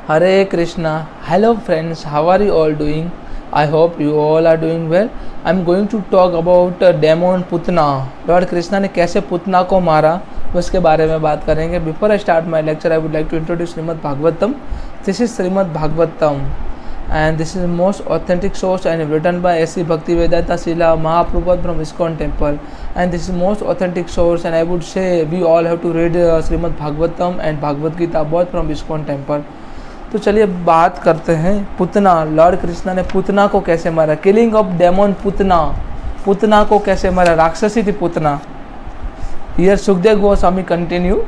Hare Krishna. Hello friends, how are you all doing? I hope you all are doing well. I am going to talk about demon Putna. Lord Krishna ने कैसे पुतना को मारा उसके बारे में बात करेंगे. Before I start my lecture, I would like to introduce Srimad Bhagavatam. This is Srimad Bhagavatam and this is the most authentic source and written by A.C. Bhaktivedanta Srila Mahaprabhupada from ISKCON temple, and this is most authentic source, and I would say we all have to read Srimad Bhagavatam and Bhagavad Gita both from ISKCON temple. तो चलिए बात करते हैं Putana. Lord Krishna ने पुतना को कैसे मारा. Killing of demon Putana. Putana को कैसे मारा. राक्षसी थी Putana. Here Sukhdev Goswami continue.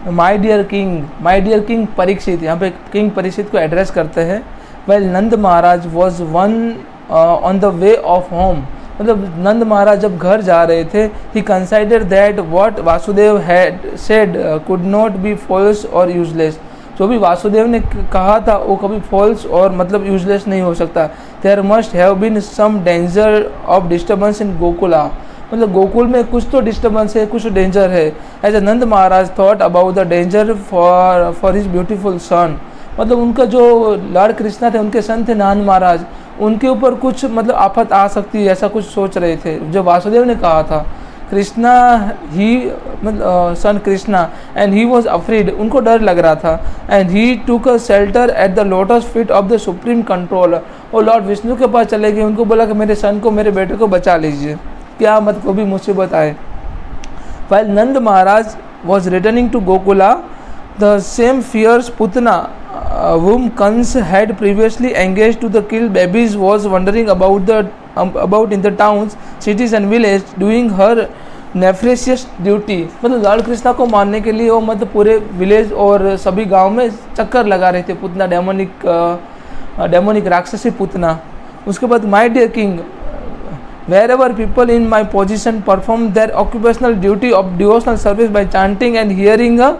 My dear king Parikshit. यहाँ पे किंग परीक्षित को एड्रेस करते हैं. Well Nand Maharaj was one on the way of home. मतलब नंद महाराज जब घर जा रहे थे, he consider that what Vasudev had said could not be false और यूजलेस. जो भी वासुदेव ने कहा था वो कभी फॉल्स और मतलब यूजलेस नहीं हो सकता. There must have been some danger of disturbance in Gokula. मतलब गोकुल में कुछ तो डिस्टर्बेंस है, कुछ डेंजर है. As a Nand Maharaj thought about the danger for his beautiful son. मतलब उनका जो लॉर्ड कृष्णा थे, उनके सन थे नंद महाराज, उनके ऊपर कुछ मतलब आफत आ सकती है, ऐसा कुछ सोच रहे थे. जो वासुदेव ने कहा था कृष्णा ही सन Krishna and he was afraid. उनको डर लग रहा था. एंड ही टूक a shelter at the lotus feet of the supreme controller. और लॉर्ड विष्णु के पास चले गए. उनको बोला कि मेरे सन को, मेरे बेटे को बचा लीजिए, क्या मत को भी मुसीबत आए. While Nand Maharaj was returning to Gokula, the same fierce Putana whom Kans had previously engaged to the kill babies was wandering about in the towns, cities and villages doing her nefarious duty. मतलब लॉर्ड कृष्णा को मारने के लिए वो मतलब पूरे विलेज और सभी गांव में चक्कर लगा रहे थे. पुतना डेमोनिक राक्षसी पुतना. उसके बाद my dear king, wherever people in my position perform their occupational duty of devotional service by chanting and hearing a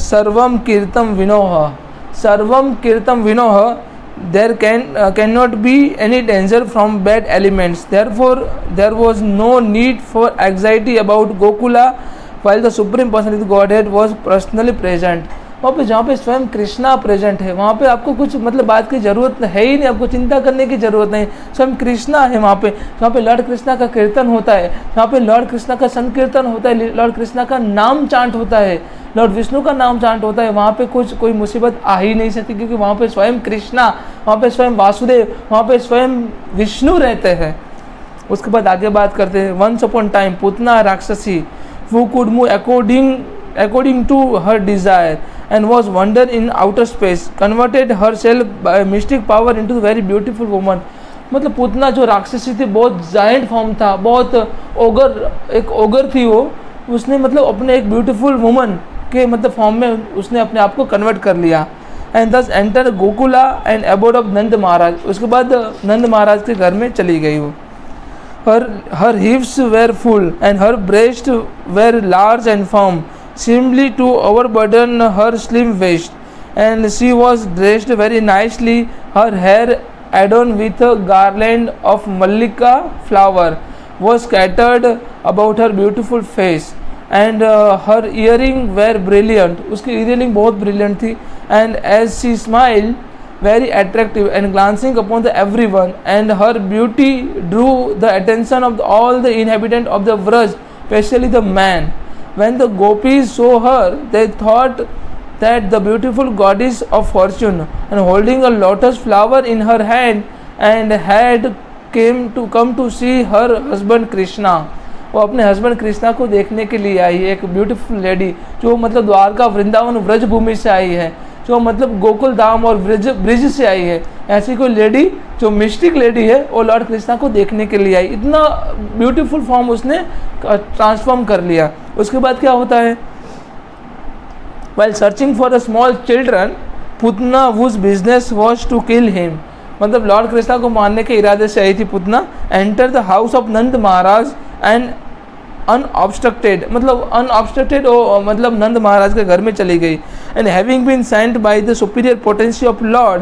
sarvam kirtam vinoha. Sarvam kirtam vinoha, there cannot be any danger from bad elements. Therefore there was no need for anxiety about Gokula while the supreme personality of Godhead was personally present. वहाँ पे जहाँ पे स्वयं Krishna present है, वहाँ पे आपको कुछ मतलब बात की ज़रूरत है ही नहीं, आपको चिंता करने की ज़रूरत नहीं. स्वयं कृष्णा है वहाँ पे. जहाँ पे लॉर्ड कृष्णा का कीर्तन होता है, जहाँ पे लॉर्ड कृष्णा का संकीर्तन होता है, लॉर्ड कृष्णा का नाम चांट होता है, लॉर्ड विष्णु का नाम चांट होता है, वहाँ पे कोई मुसीबत आ ही नहीं सकती, क्योंकि वहाँ पे स्वयं कृष्णा, वहाँ पे स्वयं वासुदेव, वहाँ पे स्वयं विष्णु रहते हैं. उसके बाद आगे बात करते हैं. वंस अपॉन टाइम पुतना राक्षसी who could move according to her desire and was wander in outer space, converted herself by mystic power into a very beautiful woman. मतलब पुतना जो राक्षसी थी, बहुत जायंट फॉर्म था, बहुत एक ओगर थी वो. उसने मतलब अपने एक ब्यूटीफुल वुमन के मतलब फॉर्म में उसने अपने आप को कन्वर्ट कर लिया. And thus enter Gokula and abode of Nand Maharaj. उसके बाद नंद महाराज के घर में चली गई वो. her hips were full and her breasts were large and firm, seemingly to overburden her slim waist, and she was dressed very nicely. Her hair adorned with a garland of mallika flower was scattered about her beautiful face, and her earring were brilliant. उसकी earring बहुत brilliant थी. And as she smiled, very attractive and glancing upon the everyone, and her beauty drew the attention of all the inhabitants of the Vraj, especially the man. When the gopis saw her, they thought that the beautiful goddess of fortune, and holding a lotus flower in her hand, and had come to see her husband Krishna. वो अपने husband Krishna को देखने के लिए आई है. एक beautiful lady जो मतलब द्वारका वृंदावन ब्रज भूमि से आई है, जो मतलब गोकुल धाम और ब्रिज से आई है. ऐसी कोई लेडी जो मिस्टिक लेडी है, वो लॉर्ड कृष्णा को देखने के लिए आई. इतना ब्यूटीफुल फॉर्म उसने ट्रांसफॉर्म कर लिया. उसके बाद क्या होता है. While searching for a small children, Putana whose business was to kill him. मतलब लॉर्ड कृष्णा को मारने के इरादे से आई थी Putana. Enter the house of Nand Maharaj and unobstructed. मतलब अनऑब्स्ट्रक्टेड मतलब नंद महाराज के घर में चली गई. And having been sent by the superior potency of lord,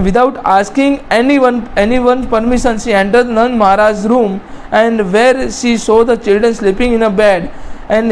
without asking anyone permission, she entered Nand Maharaj room, and where she saw the children sleeping in a bed, and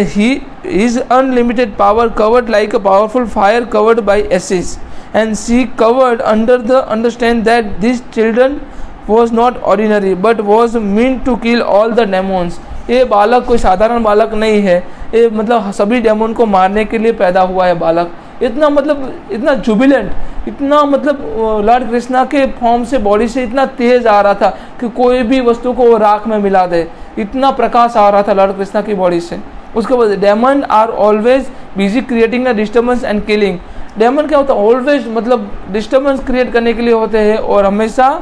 his unlimited power covered like a powerful fire covered by ashes. and she covered under the understand that this children was not ordinary but was meant to kill all the demons. ये बालक कोई साधारण बालक नहीं है, ये मतलब सभी डेमोन को मारने के लिए पैदा हुआ है बालक। इतना मतलब इतना जुबिलेंट, इतना मतलब लॉर्ड कृष्णा के फॉर्म से बॉडी से इतना तेज आ रहा था कि कोई भी वस्तु को वो राख में मिला दे, इतना प्रकाश आ रहा था लॉर्ड कृष्णा की बॉडी से। उसके बाद demon are always busy creating the disturbance and killing. Demon क्या होता है? ऑलवेज मतलब डिस्टर्बेंस क्रिएट करने के लिए होते हैं और हमेशा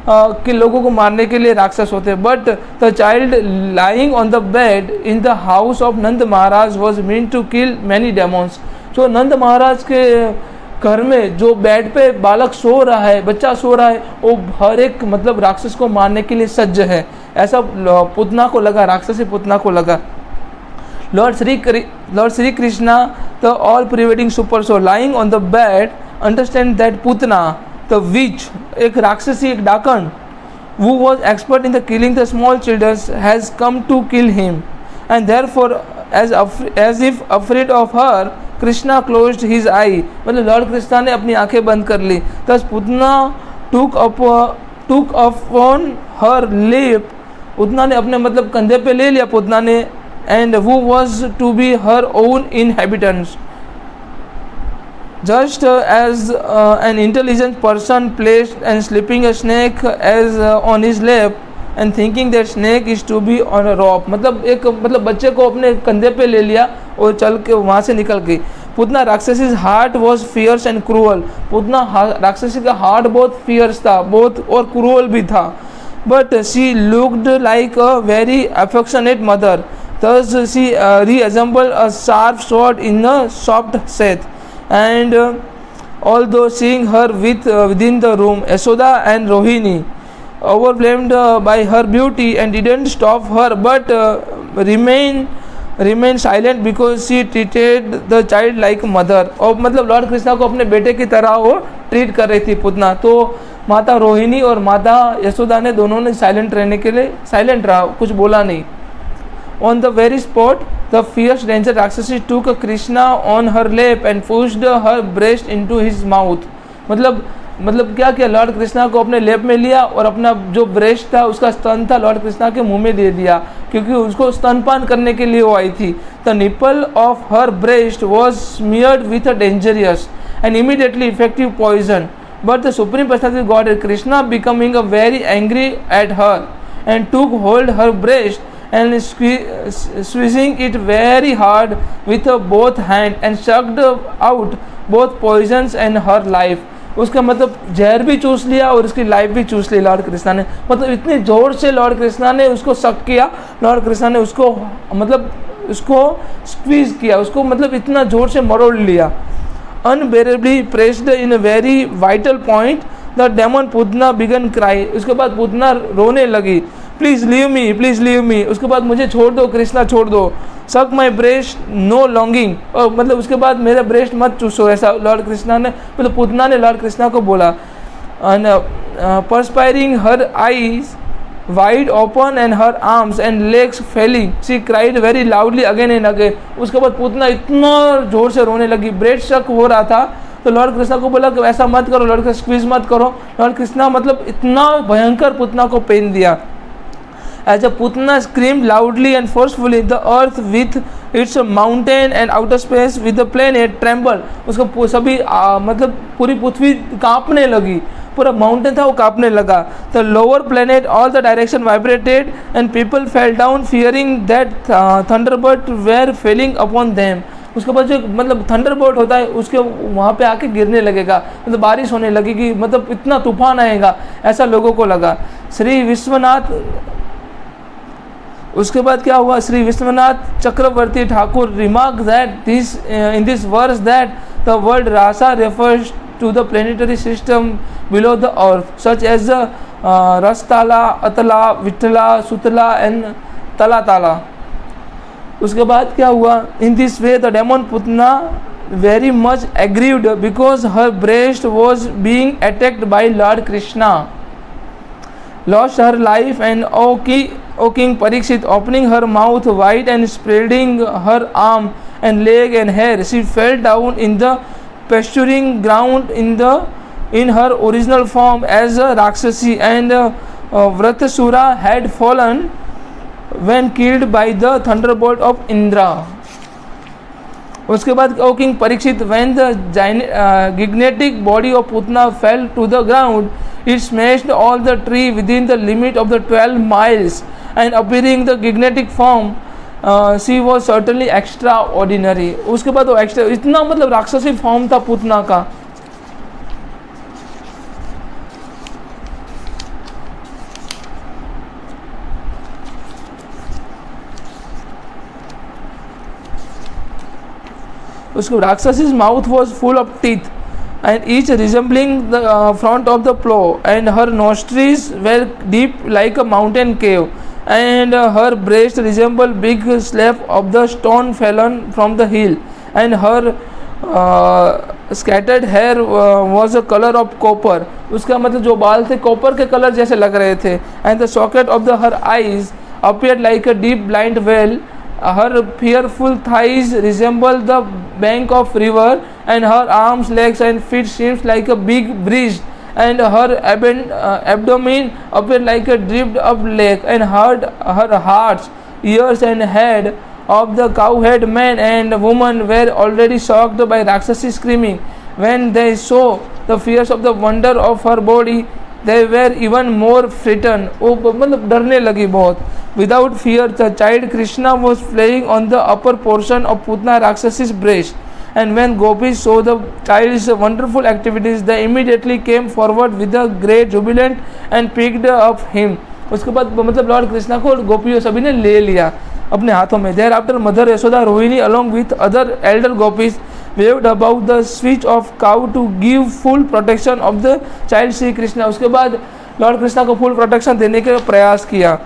कि लोगों को मारने के लिए राक्षस होते हैं। But the child lying on the bed in the house of Nand Maharaj was mean to kill many demons. जो नंद महाराज के घर में जो बेड पे बालक सो रहा है, बच्चा सो रहा है, वो हर एक मतलब राक्षस को मारने के लिए सज्ज है, ऐसा पुतना को लगा, राक्षसी पुतना को लगा। Lord Shri Krishna the all pervading super soul lying on the bed understand that Putana the witch, एक राक्षसी, एक डाकन, who was expert in the killing the small children has come to kill him, and therefore as if afraid of her Krishna closed his eye. मतलब lord Krishna ने अपनी आंखें बंद कर ली। thus Putana took upon her lap, Putana ने अपने मतलब कंधे पे ले लिया पुतना ने, and who was to be her own inhabitants, just as an intelligent person placed and slipping a snake as on his lap and thinking that snake is to be on a rope। मतलब एक मतलब बच्चे को अपने कंधे पे ले लिया और चल के वहाँ से निकल गई। पुतना राक्षसी heart was fierce and cruel, Putana राक्षसी का हार्ट बहुत फियर्स था, बहुत और क्रूअल भी था। But she looked like a very affectionate mother, thus she reassembled a sharp sword in a soft sheath, and although seeing her within the room, Yashoda and Rohini overwhelmed by her beauty and didn't stop her but remained silent because she treated the child like mother। और मतलब lord Krishna को अपने बेटे की तरह वो treat कर रही थी पुतना। तो माता रोहिणी और माता यशोदा ने दोनों ने साइलेंट रहने के लिए साइलेंट रहा, कुछ बोला नहीं। On the very spot, the fierce danger Rakshasi took Krishna on her lap and pushed her breast into his mouth। मतलब क्या किया? लॉर्ड कृष्णा को अपने लेप में लिया और अपना जो ब्रेस्ट था, उसका स्तन था, लॉर्ड कृष्णा के मुंह में दे दिया, क्योंकि उसको स्तनपान करने के लिए वो आई थी। The nipple of her breast was smeared with a dangerous and immediately effective poison, but the supreme personality god Krishna becoming a very angry at her and took hold her breast and squeezing it very hard with both hand and sucked out both poisons and her life। उसका मतलब जहर भी चूस लिया और उसकी life भी चूस ली लॉर्ड कृष्णा ने। मतलब इतनी जोर से लॉर्ड कृष्णा ने उसको सक किया, लॉर्ड कृष्णा ने उसको मतलब उसको स्क्वीज किया, उसको मतलब इतना जोर से मरोड़ लिया। Unbearably pressed in a very vital point the demon Putana began cry. उसके बाद पुतना रोने लगी, please leave me, please leave me. उसके बाद मुझे छोड़ दो कृष्णा, छोड़ दो। सक माई ब्रेस्ट नो लॉन्गिंग, और मतलब उसके बाद मेरा ब्रेस्ट मत चूसो, ऐसा लॉर्ड कृष्णा ने मतलब पुतना ने लॉर्ड कृष्णा को बोला। Perspiring her eyes wide open and her arms and legs flailing she cried very loudly again and again. उसके बाद पुतना इतना जोर से रोने लगी, ब्रेस्ट शक हो रहा था, तो लॉर्ड कृष्णा को बोला कि ऐसा मत करो, लॉर्ड कृष्णा स्क्वीज मत करो। लॉर्ड कृष्णा मतलब इतना भयंकर पुतना को पेन दिया। As a Putana screamed loudly and forcefully, the earth with its mountain and outer space with the planet trembled। उसका सभी मतलब पूरी पृथ्वी कांपने लगी, पूरा माउंटेन था वो कांपने लगा। The lower planet all the direction vibrated and people fell down fearing that thunderbird were falling upon them। उसके बाद जो मतलब थंडरबर्ड होता है उसके वहाँ पे आके गिरने लगेगा, मतलब बारिश होने लगेगी, मतलब इतना तूफान आएगा, ऐसा लोगों को लगा। श्री विश्वनाथ उसके बाद क्या हुआ? Shri Vishwanath Chakravarti Thakur remark that this in this verse that the word rasa refers to the planetary system below the earth such as Rasatala, Atala, Vitala, Sutala and Talatala. उसके बाद क्या हुआ? In this way the demon Putana very much aggrieved because her breast was being attacked by lord Krishna, lost her life, and O King Parikshit, opening her mouth wide and spreading her arm and leg and hair, she fell down in the pasturing ground in her original form as a Rakshasi, and Vratasura had fallen when killed by the thunderbolt of Indra. उसके बाद O king Parikshit, when the gigantic body of Putna fell to the ground, it smashed all the tree within the limit of the 12 miles, and appearing the gigantic form, she was certainly extraordinary. उसके बाद वो extra इतना मतलब राक्षसी form था पूतना का. उसके Rakshasi's mouth was full of teeth, and each resembling the front of the plow, and her nostrils were deep like a mountain cave, and her breast resembled big slab of the stone fallen from the hill, and her scattered hair was a color of copper. उसका मतलब जो बाल थे copper के colour जैसे लग रहे थे. and the socket of her eyes appeared like a deep blind well. Her fearful thighs resembled the bank of river, and her arms, legs and feet seemed like a big bridge, and her abdomen appeared like a dripped up lake, and her hearts, ears and head of the cowhead man and woman were already shocked by Rakshasi screaming. When they saw the fears of the wonder of her body, they were even more frightened. वो मतलब डरने लगी बहुत. Without fear, the child Krishna was playing on the upper portion of Putna Rakshasi's breast. And when gopis saw the child's wonderful activities, they immediately came forward with a great jubilant and picked up him. उसके बाद मतलब lord Krishna को गोपियों सभी ने ले लिया अपने हाथों में. Thereafter, Mother Yashoda, Rohini, along with other elder gopis, waved about the switch of cow to give full protection of the child Shri Krishna. उसके बाद लॉर्ड कृष्णा को फुल प्रोटेक्शन देने का प्रयास किया.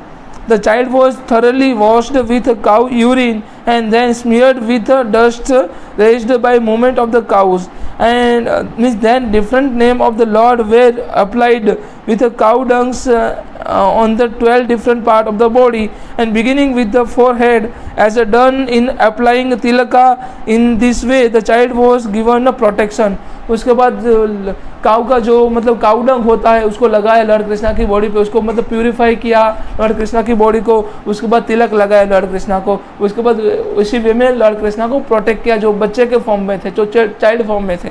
The child was thoroughly washed with cow urine and then smeared with dust raised by movement of the cows, and then different name of the Lord were applied with cow dungs on the 12 different part of the body, and beginning with the forehead as done in applying tilaka. In this way the child was given a protection. उसके बाद काऊ का जो मतलब काऊ डंग होता है उसको लगाया Lord Krishna की बॉडी पे, उसको मतलब प्यूरिफाई किया लॉर्ड कृष्णा की बॉडी को. उसके बाद तिलक लगाया लॉर्ड कृष्णा को. उसके बाद उसी वे में लॉर्ड कृष्णा को प्रोटेक्ट किया जो बच्चे के फॉर्म में थे, जो चाइल्ड फॉर्म में थे.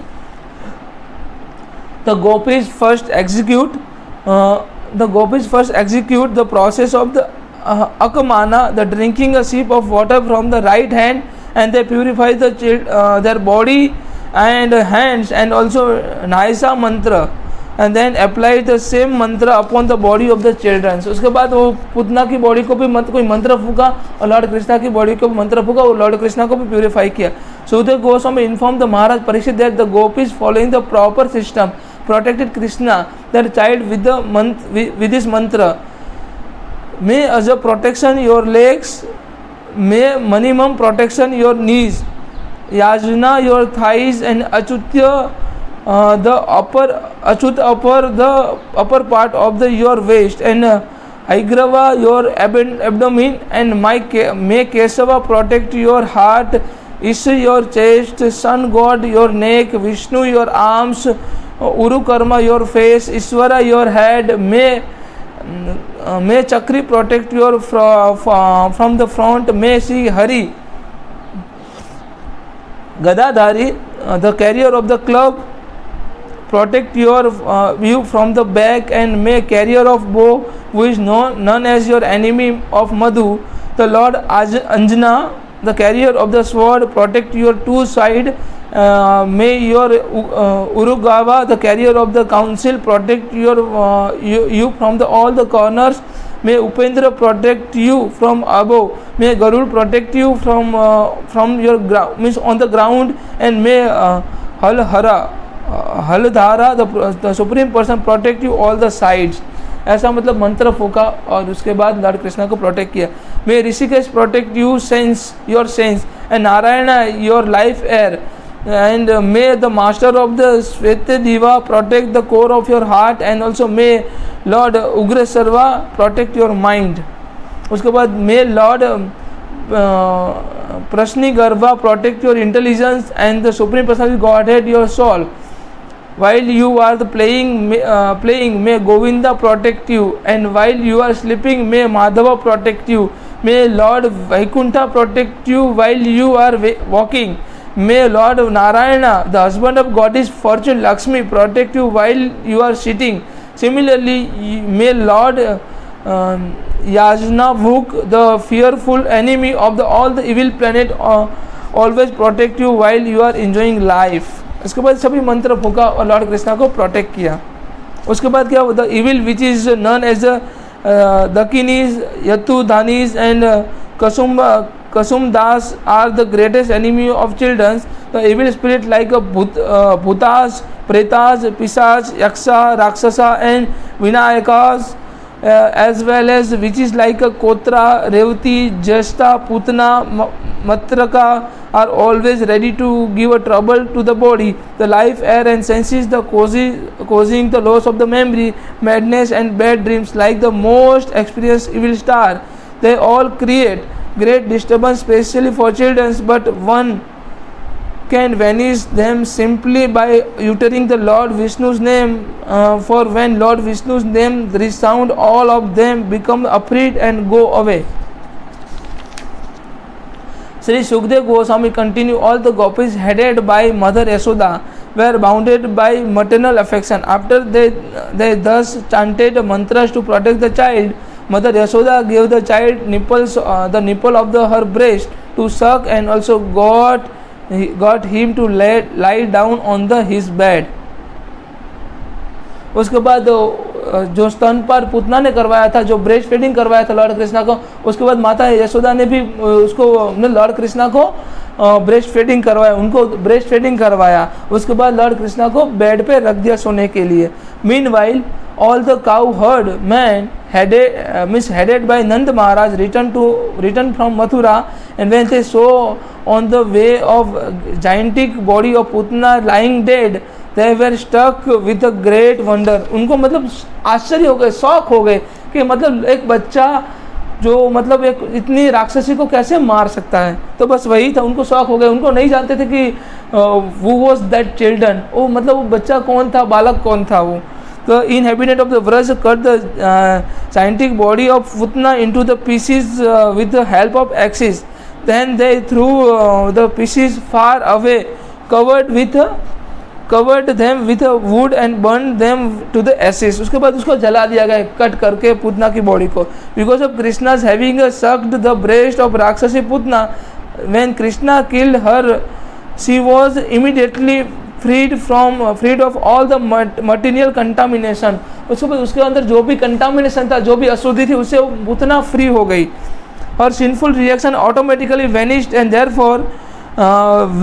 The gopis first execute the process of the akamana, the drinking a sip of water from the right hand, and they purify their body and hands, and also Naisa mantra, and then apply the same mantra upon the body of the children. So उसके बाद वो पुतना की body को भी कोई मंत्र फूका और लॉर्ड कृष्णा की बॉडी को भी मंत्र फूका और लॉर्ड कृष्णा को भी प्यूरिफाई किया. Sukadeva Goswami informed the Maharaj Parikshit that the gopis following the proper system protected Krishna, their child, with this mantra. May as a protection your legs, may minimum protection your knees, Yajna your thighs, and Achutya the upper part of your waist, and Aigrava your abdomen, and may Kesava protect your heart, Isha your chest, Sun God your neck, Vishnu your arms, Urukarma your face, Iswara your head. May Chakri protect your from the front. May Sri Hari Gadadhari, the carrier of the club, protect your view from the back, and may carrier of bow, who is none as your enemy of Madhu, the Lord Anjana, the carrier of the sword, protect your two side. May your Urugava, the carrier of the council, protect you from all the corners. May Upendra protect you from above. May Garud protect you from your ground, means on the ground, and may Haladhara, the supreme person, protect you all the sides. ऐसा मतलब मंत्र फूका और उसके बाद Lord Krishna को protect किया. May Hrishikesh protect you your sense, and Narayan your life air, and may the master of the Svetadiva protect the core of your heart, and also may Lord Ugra Sarva protect your mind. उसके बाद may Lord Prashni Garbha protect your intelligence, and the Supreme Personality Godhead your soul. While you are playing, may Govinda protect you, and while you are sleeping, may Madhava protect you. May Lord Vaikuntha protect you while you are walking. May Lord Narayana, the husband of Goddess Fortune Lakshmi, protect you while you are sitting. Similarly, may Lord Yajnavuk, the fearful enemy of all the evil planet, always protect you while you are enjoying life. उसके बाद सभी मंत्र फूका और Lord Krishna को protect किया. उसके बाद क्या, the evil witch is known as dakinis, yatudhanis and kushmandas are the greatest enemy of childrens. The evil spirit like bhutas, pretas, pishacha, yaksha, rakshasa and vinayakas, as well as which is like a Kotra, Revati, Jesta, Putna, Matraka are always ready to give a trouble to the body, the life, air and senses, the causing the loss of the memory, madness and bad dreams. Like the most experienced evil star, they all create great disturbance, especially for children, but one can vanish them simply by uttering the Lord Vishnu's name, for when Lord Vishnu's name resound, all of them become afraid and go away. Sri Sukdev Goswami continue, all the gopis headed by Mother Yashoda were bounded by maternal affection. After they thus chanted mantras to protect the child, Mother Yashoda gave the child nipples, the nipple of her breast to suck, and also got him to lie down on his bed. उसके बाद जो स्तनपान पुतना ने करवाया था, जो breast feeding करवाया था लॉर्ड कृष्णा को, उसके बाद माता यशोदा ने भी उसको लॉर्ड कृष्णा को ब्रेस्ट फीडिंग करवाया, उनको ब्रेस्ट फीडिंग करवाया. उसके बाद लॉर्ड कृष्णा को बेड पे रख दिया सोने के लिए. Meanwhile all the cow herd men headed by Nand Maharaj returned from Mathura, and when they saw on the way of gigantic body of Putna lying dead, they were struck with a great wonder. उनको मतलब आश्चर्य हो गए, शौक हो गए कि मतलब एक बच्चा जो मतलब एक इतनी राक्षसी को कैसे मार सकता है. तो बस वही था, उनको शौक हो गए. उनको नहीं जानते थे कि who was that children, वो मतलब वो बच्चा कौन था, बालक कौन था वो. The inhabitant of the Vraj cut the gigantic body of Putna into the pieces with the help of axes. Then they threw the pieces far away, covered them with wood and burned them to the ashes. उसके बाद उसको जला दिया गया cut करके पुतना की body को. Because of Krishna's having sucked the breast of Rakshasi Putna, when Krishna killed her, she was immediately freed of all the material contamination. उसके बाद उसके अंदर जो भी कंटामिनेशन था, जो भी अशुद्धि थी, उससे उतना फ्री हो गई. Her sinful reaction automatically vanished, and therefore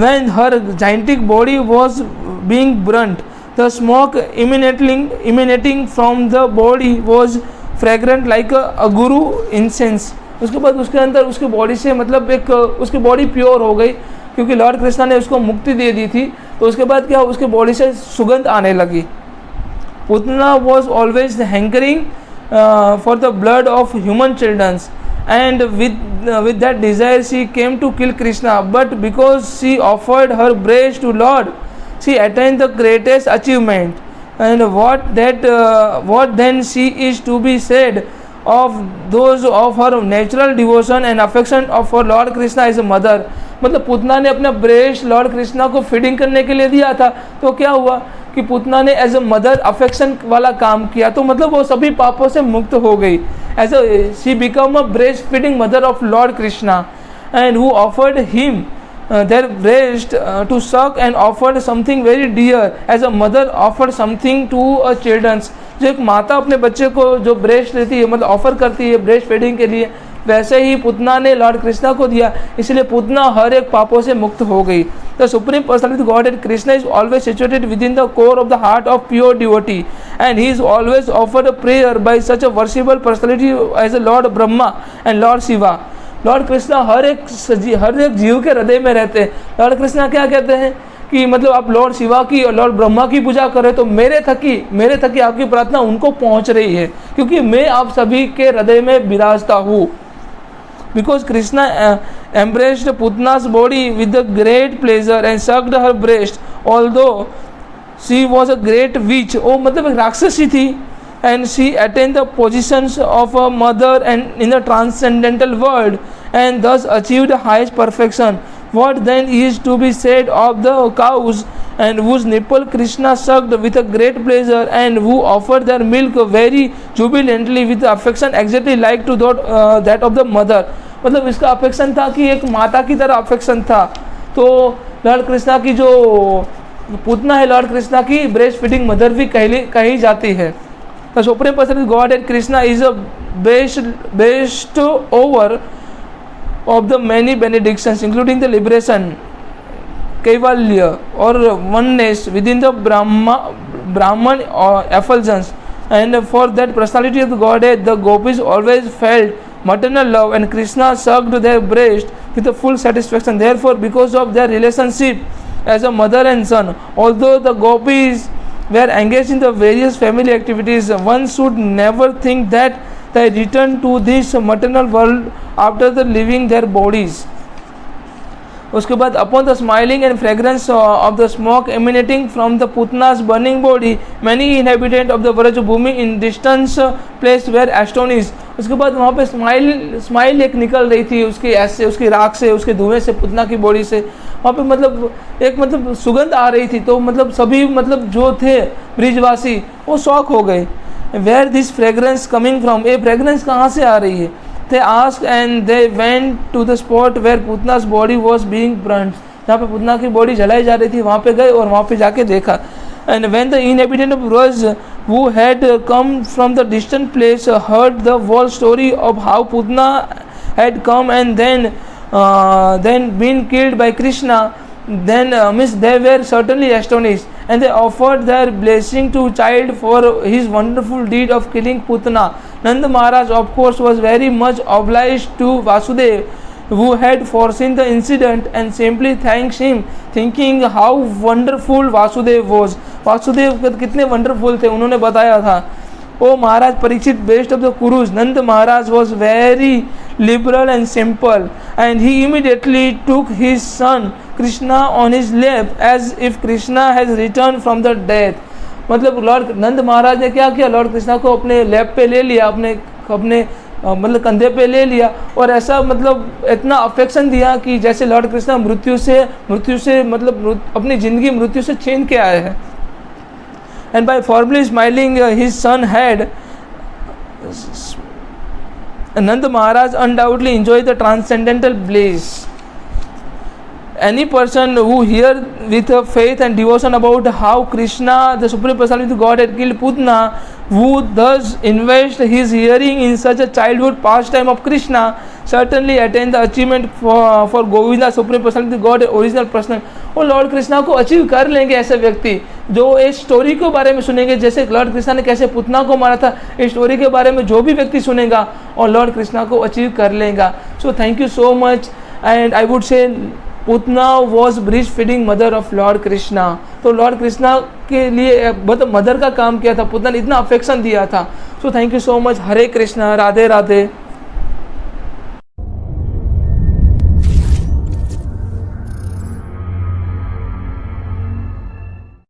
when her gigantic body was being burnt, the smoke emanating from the body was fragrant like a aguru incense. उसके बाद उसके अंदर उसकी बॉडी से मतलब एक उसकी बॉडी प्योर हो गई, क्योंकि लॉर्ड कृष्णा ने उसको मुक्ति दे दी थी. तो उसके बाद क्या, उसके बॉडी से सुगंध आने लगी. Putana was always hankering for the blood of human childrens, and with that desire she came to kill Krishna, but because she offered her breast to Lord, she attained the greatest achievement. And what then she is to be said of those of her natural devotion and affection for Lord Krishna as a mother. मतलब पुतना ने अपना breast Lord Krishna को feeding करने के लिए दिया था, तो क्या हुआ कि पुतना ने एज अ मदर अफेक्शन वाला काम किया, तो मतलब वो सभी पापों से मुक्त हो गई. As a she become a breast feeding mother of lord Krishna, and who offered him their breast to suck and offered something very dear as a mother offered something to a children's. जो एक माता अपने बच्चे को जो breast देती है, मतलब ऑफर करती है ब्रेस्ट फीडिंग के लिए, वैसे ही पुतना ने लॉर्ड कृष्णा को दिया, इसलिए पुतना हर एक पापों से मुक्त हो गई. The supreme personality god Krishna is always situated within the core of the heart of pure devotee, and he is always offered a prayer by such a worshipable personality as a lord Brahma and lord Shiva. Lord Krishna हर एक जीव के हृदय में रहते हैं. Lord Krishna क्या कहते हैं कि मतलब आप लॉर्ड शिवा की और लॉर्ड ब्रह्मा की पूजा करें तो मेरे थकी आपकी प्रार्थना उनको पहुंच रही है, क्योंकि मैं आप सभी के हृदय में विराजता हूँ. because Krishna embraced Putna's body with a great pleasure and sucked her breast, although she was a great witch. वो मतलब एक राक्षसी थी, and she attained the positions of a mother and in the transcendental world, and thus achieved the highest perfection. What then is to be said of the cows, and whose nipple Krishna sucked with a great pleasure, and who offered their milk very jubilantly with affection exactly like to that of the mother. मतलब इसका affection था कि एक माता की तरह affection था. तो लॉर्ड कृष्णा की जो पूतना है, लॉर्ड कृष्णा की ब्रेस्ट फीडिंग मदर भी कही जाती है. The Supreme Personality Godhead Krishna is a best over of the many benedictions, including the liberation, Kaivalya, or oneness within the Brahman effulgence. And for that personality of the Godhead, the gopis always felt maternal love, and Krishna sucked their breast with a full satisfaction. Therefore, because of their relationship as a mother and son, although the gopis were engaged in the various family activities, one should never think that they return to this maternal world after the leaving their bodies. उसके बाद upon the smiling and fragrance of the smoke emanating from the Putna's burning body, many inhabitants of the Vraj Bhumi in distant place were astonished. उसके बाद वहाँ पे smile एक निकल रही थी उसकी ऐसे, उसकी राख से, उसके धुएं से, पुतना की बॉडी से. वहाँ पे मतलब सुगंध आ रही थी. तो मतलब सभी मतलब जो थे ब्रिजवासी वो शॉक हो गए. Where this fragrance coming from, ये फ्रेग्रेंस कहाँ से आ रही है. They asked and they went to the spot where Putna's body was being burnt. जहाँ पे पुतना की बॉडी जलाई जा रही थी वहाँ पे गए और वहाँ पे जाके देखा. And when the inhabitant of Vraj who had come from the distant place heard the whole story of how Putna had come and then been killed by Krishna, then they were certainly astonished, and they offered their blessing to child for his wonderful deed of killing Putna. Nanda Maharaj, of course, was very much obliged to Vasudev, who had foreseen the incident, and simply thanked him, thinking how wonderful Vasudev was. Vasudev कितने wonderful थे, उन्होंने बताया था. O Maharaj Parikshit, best of the Kurus, Nand Maharaj was very liberal and simple, and he immediately took his son Krishna on his lap as if Krishna has returned from the death. मतलब Lord नंद महाराज ने क्या किया, Lord Krishna को अपने लैप पे ले लिया, अपने मतलब कंधे पे ले लिया, और ऐसा मतलब इतना अफेक्शन दिया कि जैसे लॉर्ड कृष्णा मृत्यु से मतलब अपनी ज़िंदगी मृत्यु से छीन के आए हैं. And by formally smiling his son had, Nanda Maharaj undoubtedly enjoyed the transcendental bliss. Any person who hears with faith and devotion about how Krishna, the Supreme Personality of God, had killed Putna, who thus invest his hearing in such a childhood pastime of Krishna, certainly attain the achievement for Govinda, Supreme Personality of God, original person. और Lord Krishna को achieve कर लेंगे ऐसे व्यक्ति जो इस story के बारे में सुनेंगे, जैसे लॉर्ड कृष्णा ने कैसे पुतना को मारा था, इस स्टोरी के बारे में जो भी व्यक्ति सुनेगा और लॉर्ड कृष्णा को अचीव कर लेगा. So thank you so much. And I would say Putana was breast feeding mother of lord Krishna. तो लॉर्ड कृष्णा के लिए मतलब मदर का काम किया था, पुतना ने इतना अफेक्शन दिया था. सो thank you so much. Hare Krishna, Radhe Radhe.